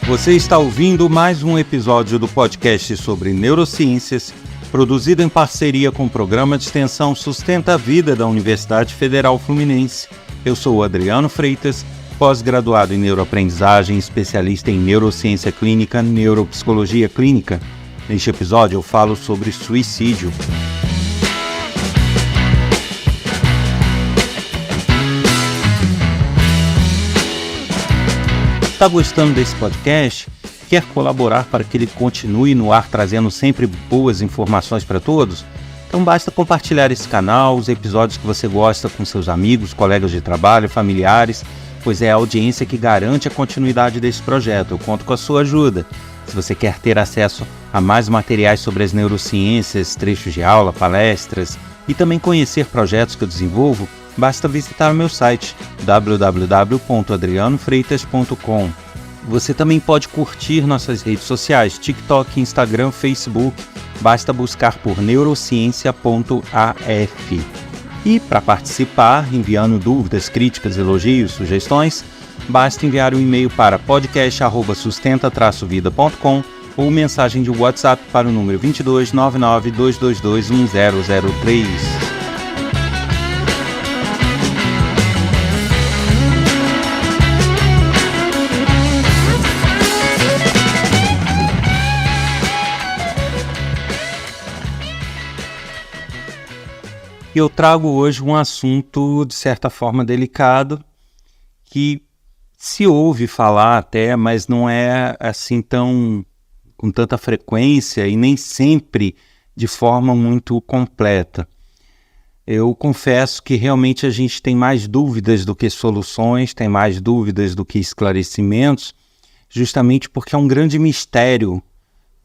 Você está ouvindo mais um episódio do podcast sobre neurociências, produzido em parceria com o Programa de Extensão Sustenta a Vida da Universidade Federal Fluminense. Eu sou o Adriano Freitas, pós-graduado em neuroaprendizagem, especialista em neurociência clínica, neuropsicologia clínica. Neste episódio eu falo sobre suicídio. Está gostando desse podcast? Quer colaborar para que ele continue no ar trazendo sempre boas informações para todos? Então basta compartilhar esse canal, os episódios que você gosta com seus amigos, colegas de trabalho, familiares, pois é a audiência que garante a continuidade desse projeto. Eu conto com a sua ajuda. Se você quer ter acesso a mais materiais sobre as neurociências, trechos de aula, palestras e também conhecer projetos que eu desenvolvo, basta visitar o meu site www.adrianofreitas.com. Você também pode curtir nossas redes sociais, TikTok, Instagram, Facebook. Basta buscar por neurociência.af. E para participar, enviando dúvidas, críticas, elogios, sugestões, basta enviar um e-mail para podcast@sustenta-vida.com ou mensagem de WhatsApp para o número 22 99 222 1003. Eu trago hoje um assunto, de certa forma, delicado, que se ouve falar até, mas não é assim com tanta frequência e nem sempre de forma muito completa. Eu confesso que realmente a gente tem mais dúvidas do que soluções, tem mais dúvidas do que esclarecimentos, justamente porque é um grande mistério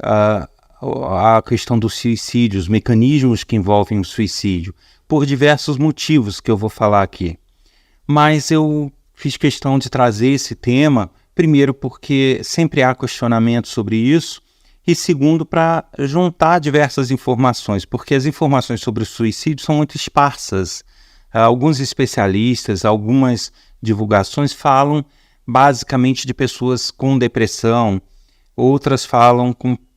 a questão do suicídio, os mecanismos que envolvem o suicídio, por diversos motivos que eu vou falar aqui. Mas eu fiz questão de trazer esse tema, primeiro porque sempre há questionamento sobre isso, e segundo para juntar diversas informações, porque as informações sobre o suicídio são muito esparsas. Alguns especialistas, algumas divulgações falam basicamente de pessoas com depressão, outras falam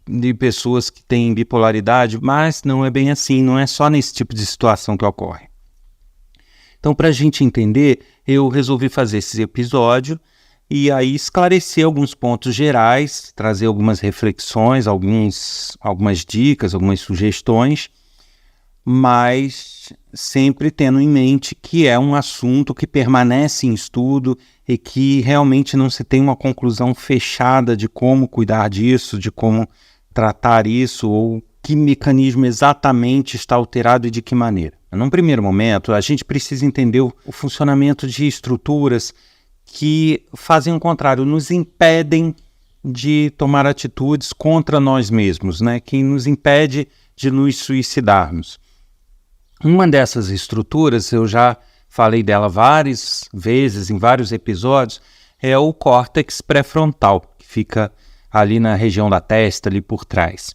de pessoas que têm bipolaridade, mas não é bem assim, não é só nesse tipo de situação que ocorre. Então, para a gente entender, eu resolvi fazer esse episódio e aí esclarecer alguns pontos gerais, trazer algumas reflexões, algumas dicas, algumas sugestões, mas sempre tendo em mente que é um assunto que permanece em estudo e que realmente não se tem uma conclusão fechada de como cuidar disso, de como tratar isso ou que mecanismo exatamente está alterado e de que maneira. Num primeiro momento, a gente precisa entender o funcionamento de estruturas que fazem o contrário, nos impedem de tomar atitudes contra nós mesmos, né? Que nos impede de nos suicidarmos. Uma dessas estruturas, eu já falei dela várias vezes, em vários episódios, é o córtex pré-frontal, que fica ali na região da testa, ali por trás.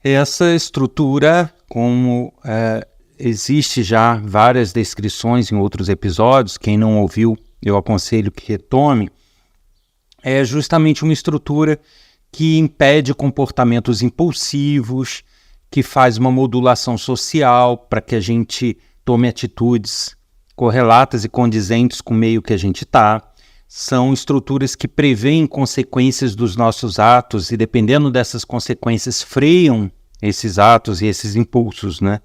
Essa estrutura, como existe já várias descrições em outros episódios, quem não ouviu, eu aconselho que retome, é justamente uma estrutura que impede comportamentos impulsivos, que faz uma modulação social para que a gente tome atitudes correlatas e condizentes com o meio que a gente está. São estruturas que prevêem consequências dos nossos atos e, dependendo dessas consequências, freiam esses atos e esses impulsos, né?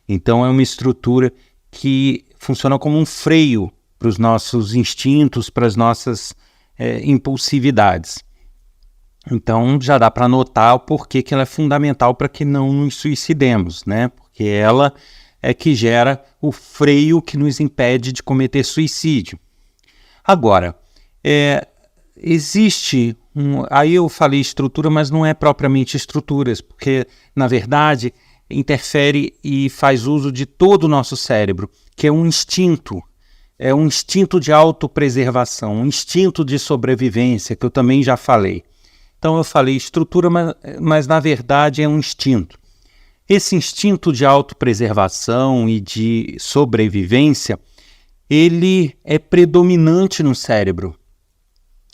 Então, é uma estrutura que funciona como um freio para os nossos instintos, para as nossas impulsividades. Então, já dá para notar o porquê que ela é fundamental para que não nos suicidemos, né? Porque ela é que gera o freio que nos impede de cometer suicídio. Agora, existe, aí eu falei estrutura, mas não é propriamente estruturas, porque, na verdade, interfere e faz uso de todo o nosso cérebro, que é um instinto de autopreservação, um instinto de sobrevivência, que eu também já falei. Então eu falei estrutura, mas na verdade é um instinto. Esse instinto de autopreservação e de sobrevivência, ele é predominante no cérebro.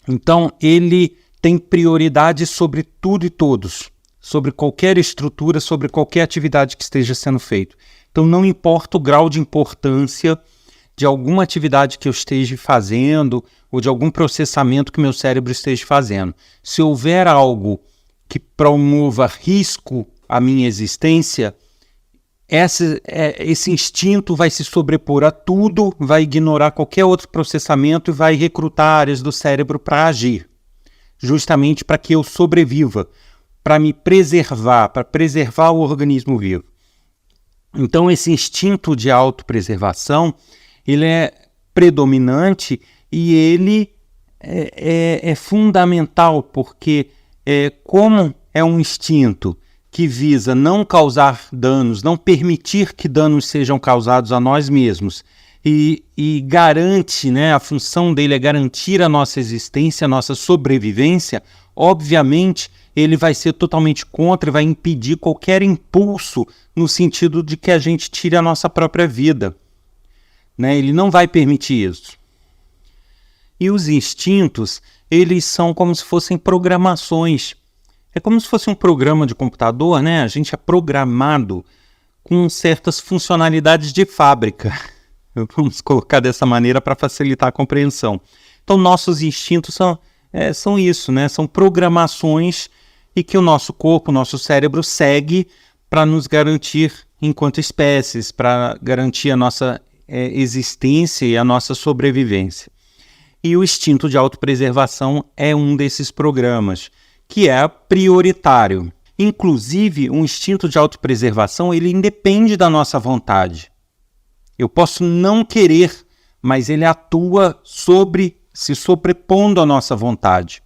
Então, ele tem prioridade sobre tudo e todos, sobre qualquer estrutura, sobre qualquer atividade que esteja sendo feita. Então não importa o grau de importância de alguma atividade que eu esteja fazendo ou de algum processamento que meu cérebro esteja fazendo. Se houver algo que promova risco à minha existência, esse instinto vai se sobrepor a tudo, vai ignorar qualquer outro processamento e vai recrutar áreas do cérebro para agir, justamente para que eu sobreviva, para me preservar, para preservar o organismo vivo. Então esse instinto de autopreservação, ele é predominante e ele é fundamental, porque como é um instinto que visa não causar danos, não permitir que danos sejam causados a nós mesmos, e garante, né, a função dele é garantir a nossa existência, a nossa sobrevivência, obviamente ele vai ser totalmente contra e vai impedir qualquer impulso no sentido de que a gente tire a nossa própria vida, né? Ele não vai permitir isso. E os instintos, eles são como se fossem programações. É como se fosse um programa de computador, né? A gente é programado com certas funcionalidades de fábrica. Vamos colocar dessa maneira para facilitar a compreensão. Então, nossos instintos são isso, né? São programações e que o nosso corpo, o nosso cérebro segue para nos garantir enquanto espécies, para garantir a nossa existência e a nossa sobrevivência. E o instinto de autopreservação é um desses programas, que é prioritário. Inclusive, o instinto de autopreservação, ele independe da nossa vontade. Eu posso não querer, mas ele atua se sobrepondo à nossa vontade.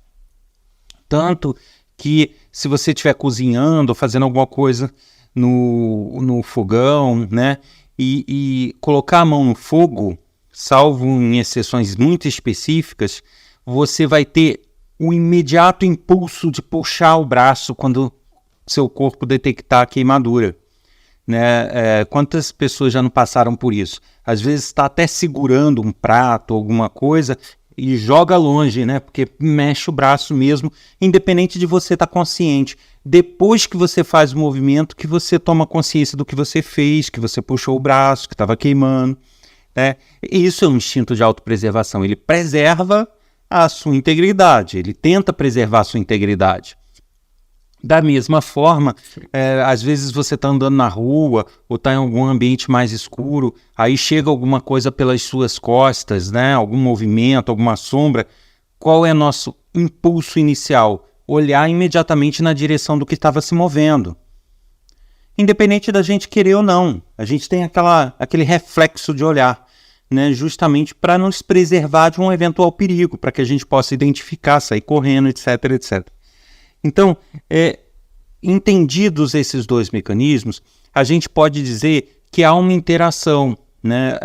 Tanto que se você estiver cozinhando ou fazendo alguma coisa no fogão, né, e colocar a mão no fogo, salvo em exceções muito específicas, você vai ter o imediato impulso de puxar o braço quando seu corpo detectar a queimadura, né? Quantas pessoas já não passaram por isso? Às vezes está até segurando um prato, alguma coisa, e joga longe, né? Porque mexe o braço mesmo, independente de você estar consciente. Depois que você faz o movimento, que você toma consciência do que você fez, que você puxou o braço, que estava queimando, né? E isso é um instinto de autopreservação. Ele preserva a sua integridade, ele tenta preservar a sua integridade. Da mesma forma, às vezes você está andando na rua ou está em algum ambiente mais escuro, aí chega alguma coisa pelas suas costas, né? Algum movimento, alguma sombra. Qual é nosso impulso inicial? Olhar imediatamente na direção do que estava se movendo. Independente da gente querer ou não, a gente tem aquele reflexo de olhar, né? Justamente para nos preservar de um eventual perigo, para que a gente possa identificar, sair correndo, etc, etc. Então, entendidos esses dois mecanismos, a gente pode dizer que há uma interação, né?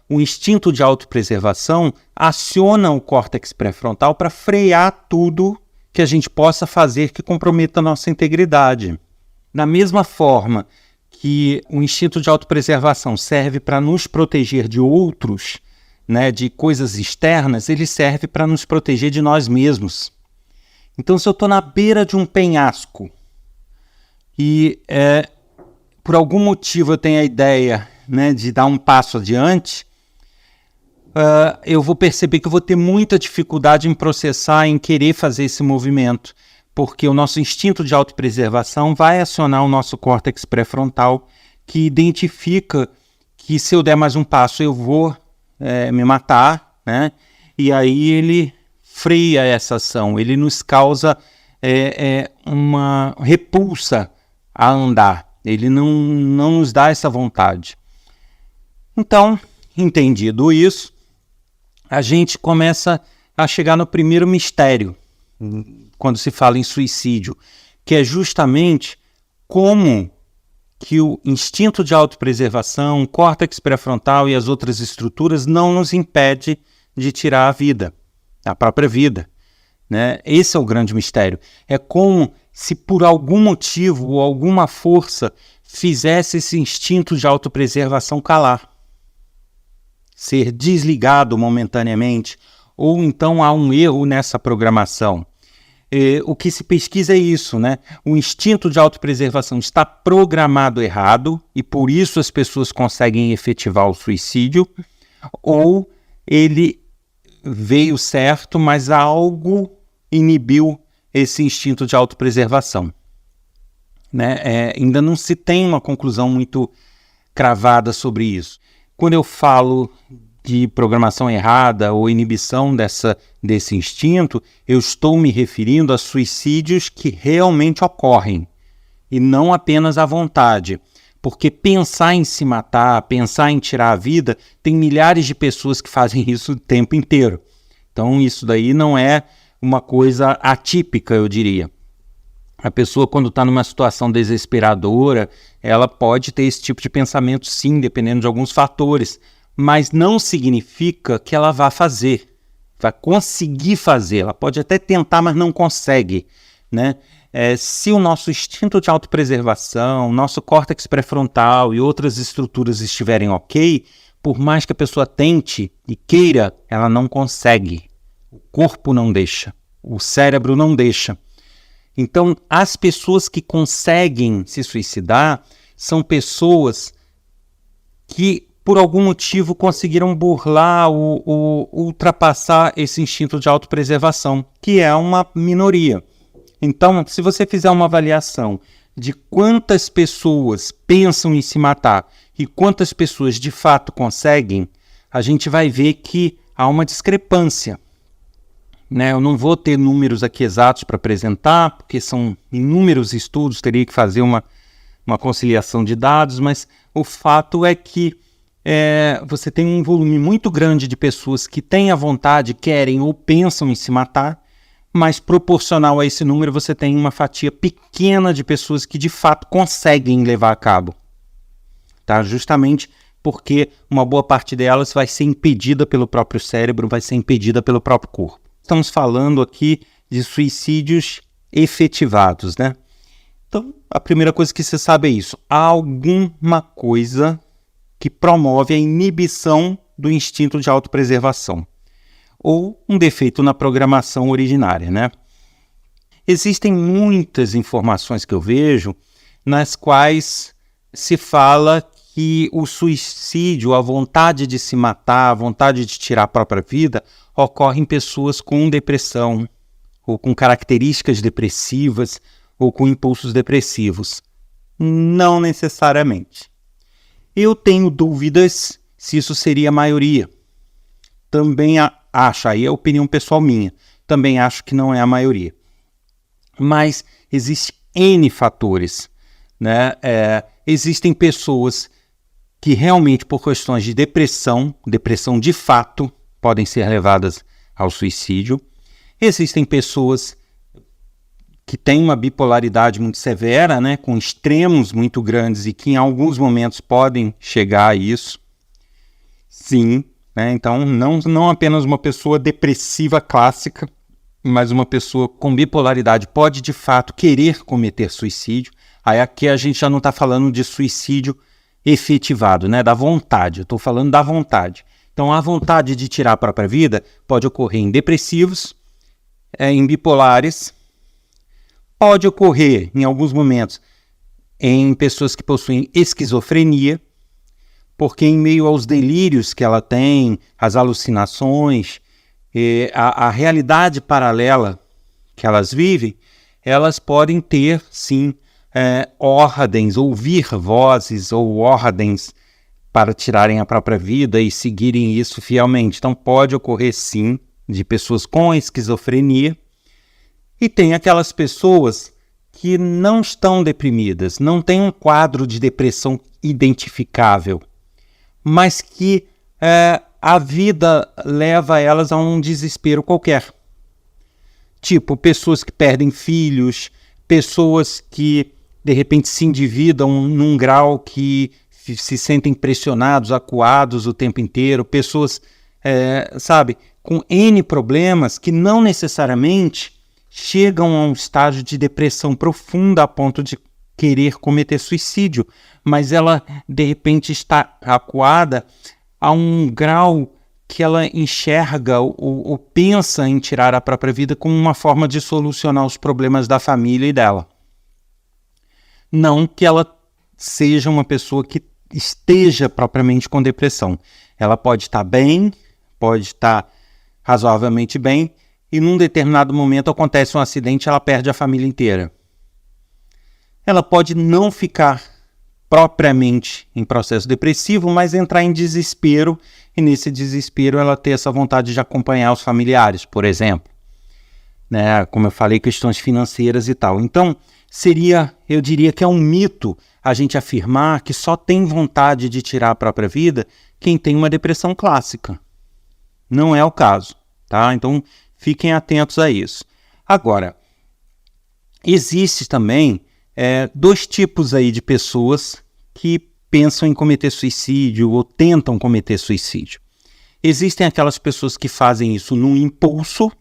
O instinto de autopreservação aciona o córtex pré-frontal para frear tudo que a gente possa fazer que comprometa a nossa integridade. Da mesma forma que o instinto de autopreservação serve para nos proteger de outros, né, de coisas externas, ele serve para nos proteger de nós mesmos. Então, se eu estou na beira de um penhasco e por algum motivo eu tenho a ideia, né, de dar um passo adiante, eu vou perceber que eu vou ter muita dificuldade em processar, em querer fazer esse movimento, porque o nosso instinto de autopreservação vai acionar o nosso córtex pré-frontal, que identifica que se eu der mais um passo eu vou me matar, né? E aí ele freia essa ação, ele nos causa uma repulsa a andar, ele não nos dá essa vontade. Então, entendido isso, a gente começa a chegar no primeiro mistério, quando se fala em suicídio, que é justamente como que o instinto de autopreservação, o córtex pré-frontal e as outras estruturas não nos impede de tirar a vida, a própria vida, né? Esse é o grande mistério. É como se por algum motivo ou alguma força fizesse esse instinto de autopreservação calar, ser desligado momentaneamente, ou então há um erro nessa programação. O que se pesquisa é isso, né? O instinto de autopreservação está programado errado e por isso as pessoas conseguem efetivar o suicídio, ou ele veio certo, mas algo inibiu esse instinto de autopreservação, né? Ainda não se tem uma conclusão muito cravada sobre isso. Quando eu falo de programação errada ou inibição desse instinto, eu estou me referindo a suicídios que realmente ocorrem e não apenas à vontade. Porque pensar em se matar, pensar em tirar a vida, tem milhares de pessoas que fazem isso o tempo inteiro. Então isso daí não é uma coisa atípica, eu diria. A pessoa, quando está numa situação desesperadora, ela pode ter esse tipo de pensamento, sim, dependendo de alguns fatores, mas não significa que ela vá fazer, vai conseguir fazer. Ela pode até tentar, mas não consegue, né? Se o nosso instinto de autopreservação, nosso córtex pré-frontal e outras estruturas estiverem ok, por mais que a pessoa tente e queira, ela não consegue. O corpo não deixa, o cérebro não deixa. Então, as pessoas que conseguem se suicidar são pessoas que, por algum motivo, conseguiram burlar ou ultrapassar esse instinto de autopreservação, que é uma minoria. Então, se você fizer uma avaliação de quantas pessoas pensam em se matar e quantas pessoas de fato conseguem, a gente vai ver que há uma discrepância, né? Eu não vou ter números aqui exatos para apresentar, porque são inúmeros estudos, teria que fazer uma conciliação de dados, mas o fato é que você tem um volume muito grande de pessoas que têm a vontade, querem ou pensam em se matar, mas proporcional a esse número você tem uma fatia pequena de pessoas que de fato conseguem levar a cabo, tá? Justamente porque uma boa parte delas vai ser impedida pelo próprio cérebro, vai ser impedida pelo próprio corpo. Estamos falando aqui de suicídios efetivados, né? Então, a primeira coisa que você sabe é isso. Há alguma coisa que promove a inibição do instinto de autopreservação, ou um defeito na programação originária, né? Existem muitas informações que eu vejo nas quais se fala que o suicídio, a vontade de se matar, a vontade de tirar a própria vida, ocorre em pessoas com depressão, ou com características depressivas, ou com impulsos depressivos. Não necessariamente. Eu tenho dúvidas se isso seria a maioria. Também acho, aí é a opinião pessoal minha, também acho que não é a maioria. Mas existem N fatores, né? Existem pessoas que realmente por questões de depressão de fato, podem ser levadas ao suicídio. Existem pessoas que têm uma bipolaridade muito severa, né, com extremos muito grandes e que em alguns momentos podem chegar a isso. Sim, né? Então não apenas uma pessoa depressiva clássica, mas uma pessoa com bipolaridade pode de fato querer cometer suicídio. Aí aqui a gente já não está falando de suicídio efetivado, né, da vontade, eu estou falando da vontade. Então a vontade de tirar a própria vida pode ocorrer em depressivos, em bipolares, pode ocorrer em alguns momentos em pessoas que possuem esquizofrenia, porque em meio aos delírios que ela tem, as alucinações, a realidade paralela que elas vivem, elas podem ter, sim, ordens, ouvir vozes ou ordens para tirarem a própria vida e seguirem isso fielmente. Então pode ocorrer, sim, de pessoas com esquizofrenia. E tem aquelas pessoas que não estão deprimidas, não têm um quadro de depressão identificável, mas que a vida leva elas a um desespero qualquer. Tipo, pessoas que perdem filhos, pessoas que de repente se endividam num grau que se sentem pressionados, acuados o tempo inteiro, pessoas, com N problemas que não necessariamente chegam a um estágio de depressão profunda a ponto de querer cometer suicídio, mas ela de repente está acuada a um grau que ela enxerga ou pensa em tirar a própria vida como uma forma de solucionar os problemas da família e dela. Não que ela seja uma pessoa que esteja propriamente com depressão. Ela pode estar bem, pode estar razoavelmente bem, e num determinado momento acontece um acidente e ela perde a família inteira. Ela pode não ficar propriamente em processo depressivo, mas entrar em desespero, e nesse desespero ela ter essa vontade de acompanhar os familiares, por exemplo. Né? Como eu falei, questões financeiras e tal. Então, eu diria que é um mito a gente afirmar que só tem vontade de tirar a própria vida quem tem uma depressão clássica. Não é o caso, tá? Então, fiquem atentos a isso. Agora, existe também dois tipos aí de pessoas que pensam em cometer suicídio ou tentam cometer suicídio. Existem aquelas pessoas que fazem isso num impulso,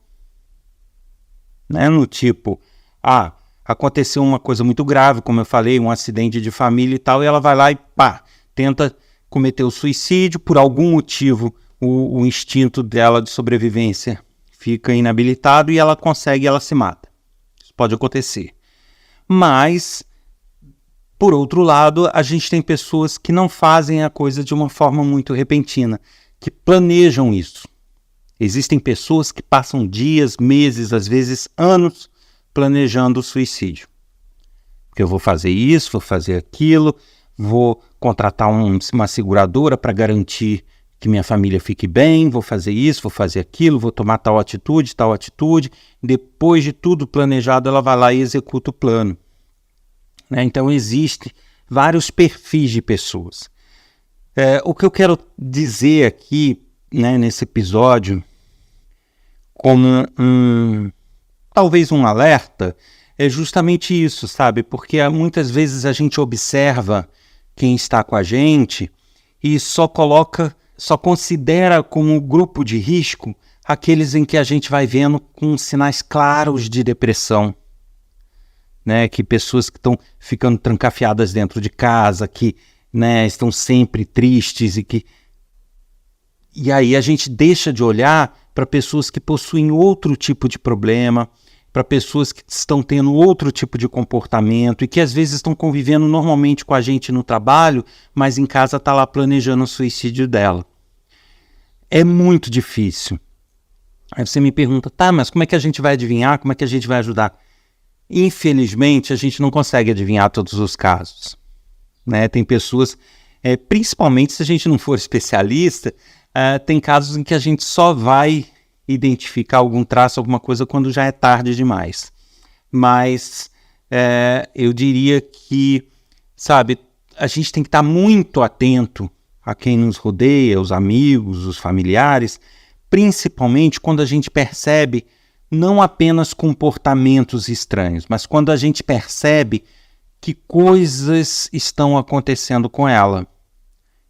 né? No tipo, aconteceu uma coisa muito grave, como eu falei, um acidente de família e tal, e ela vai lá e tenta cometer o suicídio. Por algum motivo, o instinto dela de sobrevivência fica inabilitado e ela se mata. Isso pode acontecer. Mas, por outro lado, a gente tem pessoas que não fazem a coisa de uma forma muito repentina, que planejam isso. Existem pessoas que passam dias, meses, às vezes anos, planejando o suicídio. Porque eu vou fazer isso, vou fazer aquilo, vou contratar uma seguradora para garantir que minha família fique bem, vou fazer isso, vou fazer aquilo, vou tomar tal atitude. Depois de tudo planejado, ela vai lá e executa o plano. Né? Então, existem vários perfis de pessoas. O que eu quero dizer aqui, né, nesse episódio, como talvez um alerta, é justamente isso, sabe? Porque muitas vezes a gente observa quem está com a gente e só considera como grupo de risco aqueles em que a gente vai vendo com sinais claros de depressão, né? Que pessoas que estão ficando trancafiadas dentro de casa, que, né, estão sempre tristes e aí a gente deixa de olhar para pessoas que possuem outro tipo de problema, para pessoas que estão tendo outro tipo de comportamento e que às vezes estão convivendo normalmente com a gente no trabalho, mas em casa está lá planejando o suicídio dela. É muito difícil. Aí você me pergunta, mas como é que a gente vai adivinhar? Como é que a gente vai ajudar? Infelizmente, a gente não consegue adivinhar todos os casos. Né? Tem pessoas, principalmente se a gente não for especialista, tem casos em que a gente só vai identificar algum traço, alguma coisa, quando já é tarde demais. Mas eu diria que, sabe, a gente tem que estar muito atento a quem nos rodeia, os amigos, os familiares, principalmente quando a gente percebe não apenas comportamentos estranhos, mas quando a gente percebe que coisas estão acontecendo com ela.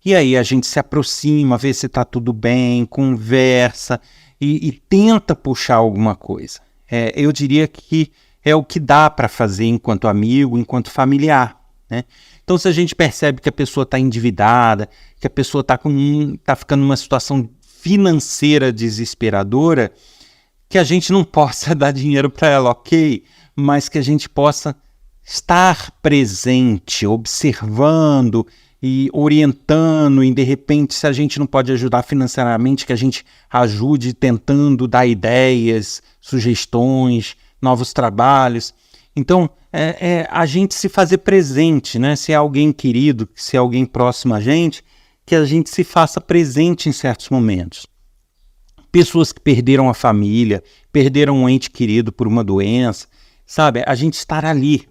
E aí a gente se aproxima, vê se está tudo bem, conversa e tenta puxar alguma coisa. Eu diria que é o que dá para fazer enquanto amigo, enquanto familiar, né? Então, se a gente percebe que a pessoa está endividada, que a pessoa está ficando numa situação financeira desesperadora, que a gente não possa dar dinheiro para ela, ok, mas que a gente possa estar presente, observando e orientando, e de repente, se a gente não pode ajudar financeiramente, que a gente ajude tentando dar ideias, sugestões, novos trabalhos. Então, a gente se fazer presente, né? Se é alguém querido, se é alguém próximo a gente, que a gente se faça presente em certos momentos. Pessoas que perderam a família, perderam um ente querido por uma doença, sabe? A gente estar ali.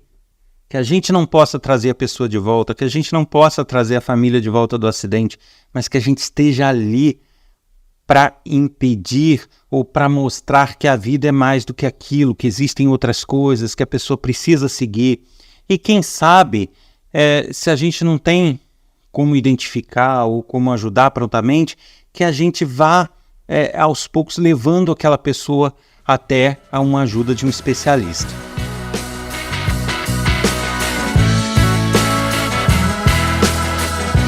Que a gente não possa trazer a pessoa de volta, que a gente não possa trazer a família de volta do acidente, mas que a gente esteja ali para impedir ou para mostrar que a vida é mais do que aquilo, que existem outras coisas, que a pessoa precisa seguir. E quem sabe, se a gente não tem como identificar ou como ajudar prontamente, que a gente vá aos poucos levando aquela pessoa até a uma ajuda de um especialista.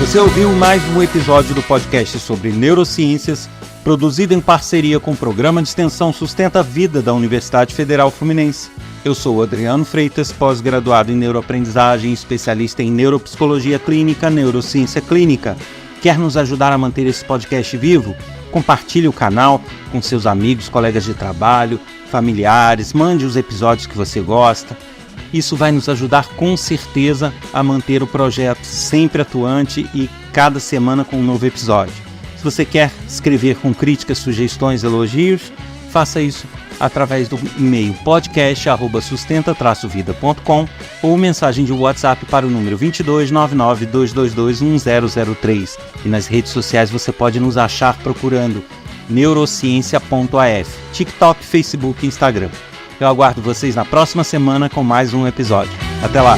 Você ouviu mais um episódio do podcast sobre neurociências produzido em parceria com o Programa de Extensão Sustenta a Vida da Universidade Federal Fluminense. Eu sou o Adriano Freitas, pós-graduado em neuroaprendizagem, especialista em neuropsicologia clínica, neurociência clínica. Quer nos ajudar a manter esse podcast vivo? Compartilhe o canal com seus amigos, colegas de trabalho, familiares, mande os episódios que você gosta. Isso vai nos ajudar com certeza a manter o projeto sempre atuante e cada semana com um novo episódio. Se você quer escrever com críticas, sugestões, elogios, faça isso através do e-mail podcast@sustenta-vida.com ou mensagem de WhatsApp para o número 2299-222-1003. E nas redes sociais você pode nos achar procurando neurociência.af, TikTok, Facebook e Instagram. Eu aguardo vocês na próxima semana com mais um episódio. Até lá!